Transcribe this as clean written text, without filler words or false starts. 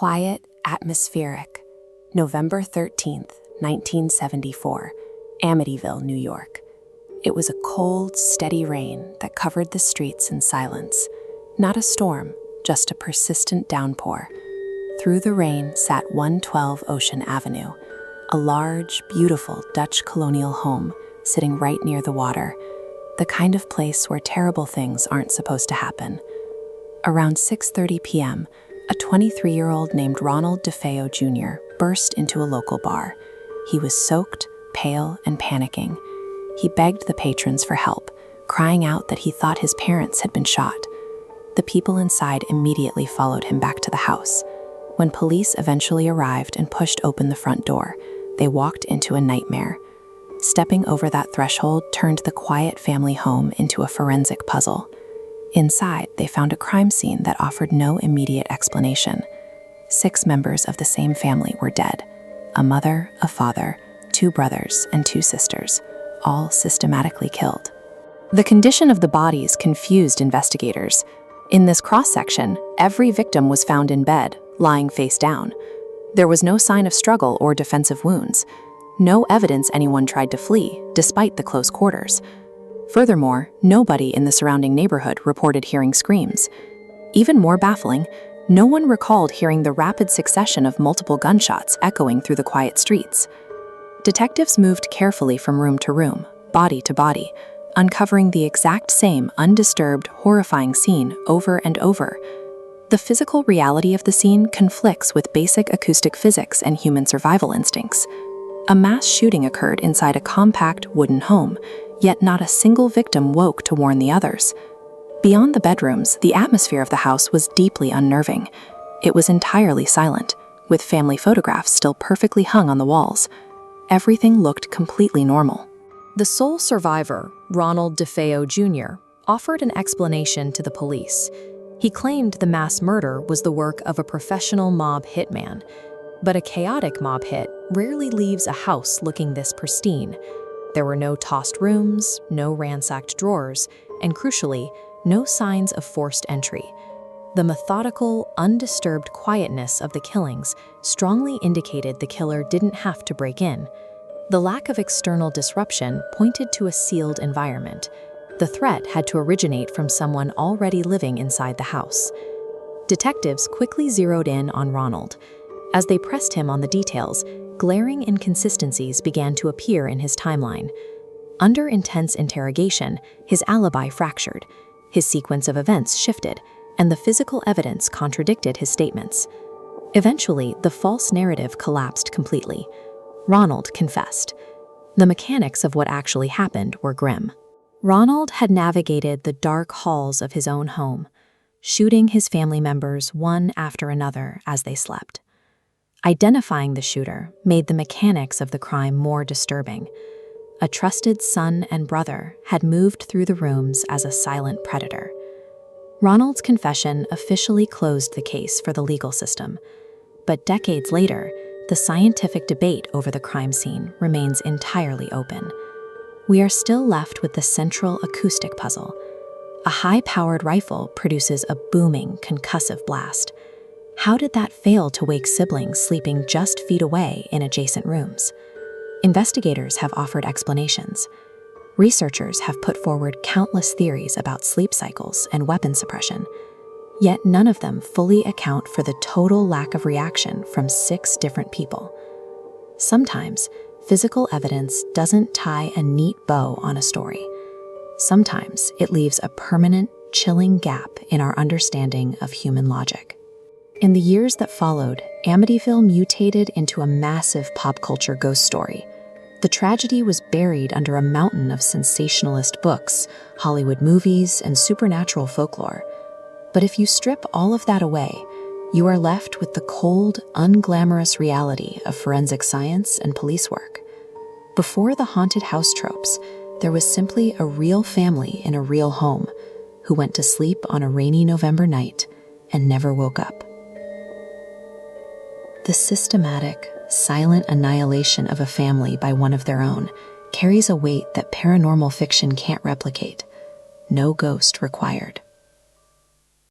Quiet, atmospheric. November 13th, 1974, Amityville, New York. It was a cold, steady rain that covered the streets in silence. Not a storm, just a persistent downpour. Through the rain sat 112 Ocean Avenue, a large, beautiful Dutch colonial home sitting right near the water, the kind of place where terrible things aren't supposed to happen. Around 6:30 p.m., a 23-year-old named Ronald DeFeo Jr. burst into a local bar. He was soaked, pale, and panicking. He begged the patrons for help, crying out that he thought his parents had been shot. The people inside immediately followed him back to the house. When police eventually arrived and pushed open the front door, they walked into a nightmare. Stepping over that threshold turned the quiet family home into a forensic puzzle. Inside, they found a crime scene that offered no immediate explanation. 6 members of the same family were dead: a mother, a father, 2 brothers, and 2 sisters, all systematically killed. The condition of the bodies confused investigators. In this cross-section, every victim was found in bed, lying face down. There was no sign of struggle or defensive wounds. No evidence anyone tried to flee, despite the close quarters. Furthermore, nobody in the surrounding neighborhood reported hearing screams. Even more baffling, no one recalled hearing the rapid succession of multiple gunshots echoing through the quiet streets. Detectives moved carefully from room to room, body to body, uncovering the exact same undisturbed, horrifying scene over and over. The physical reality of the scene conflicts with basic acoustic physics and human survival instincts. A mass shooting occurred inside a compact wooden home, yet not a single victim woke to warn the others. Beyond the bedrooms, the atmosphere of the house was deeply unnerving. It was entirely silent, with family photographs still perfectly hung on the walls. Everything looked completely normal. The sole survivor, Ronald DeFeo Jr., offered an explanation to the police. He claimed the mass murder was the work of a professional mob hitman. But a chaotic mob hit rarely leaves a house looking this pristine. There were no tossed rooms, no ransacked drawers, and crucially, no signs of forced entry. The methodical, undisturbed quietness of the killings strongly indicated the killer didn't have to break in. The lack of external disruption pointed to a sealed environment. The threat had to originate from someone already living inside the house. Detectives quickly zeroed in on Ronald. As they pressed him on the details, glaring inconsistencies began to appear in his timeline. Under intense interrogation, his alibi fractured, his sequence of events shifted, and the physical evidence contradicted his statements. Eventually, the false narrative collapsed completely. Ronald confessed. The mechanics of what actually happened were grim. Ronald had navigated the dark halls of his own home, shooting his family members one after another as they slept. Identifying the shooter made the mechanics of the crime more disturbing. A trusted son and brother had moved through the rooms as a silent predator. Ronald's confession officially closed the case for the legal system, but decades later, the scientific debate over the crime scene remains entirely open. We are still left with the central acoustic puzzle. A high-powered rifle produces a booming, concussive blast. How did that fail to wake siblings sleeping just feet away in adjacent rooms? Investigators have offered explanations. Researchers have put forward countless theories about sleep cycles and weapon suppression, yet none of them fully account for the total lack of reaction from 6 different people. Sometimes, physical evidence doesn't tie a neat bow on a story. Sometimes it leaves a permanent, chilling gap in our understanding of human logic. In the years that followed, Amityville mutated into a massive pop culture ghost story. The tragedy was buried under a mountain of sensationalist books, Hollywood movies, and supernatural folklore. But if you strip all of that away, you are left with the cold, unglamorous reality of forensic science and police work. Before the haunted house tropes, there was simply a real family in a real home who went to sleep on a rainy November night and never woke up. The systematic, silent annihilation of a family by one of their own carries a weight that paranormal fiction can't replicate. No ghost required.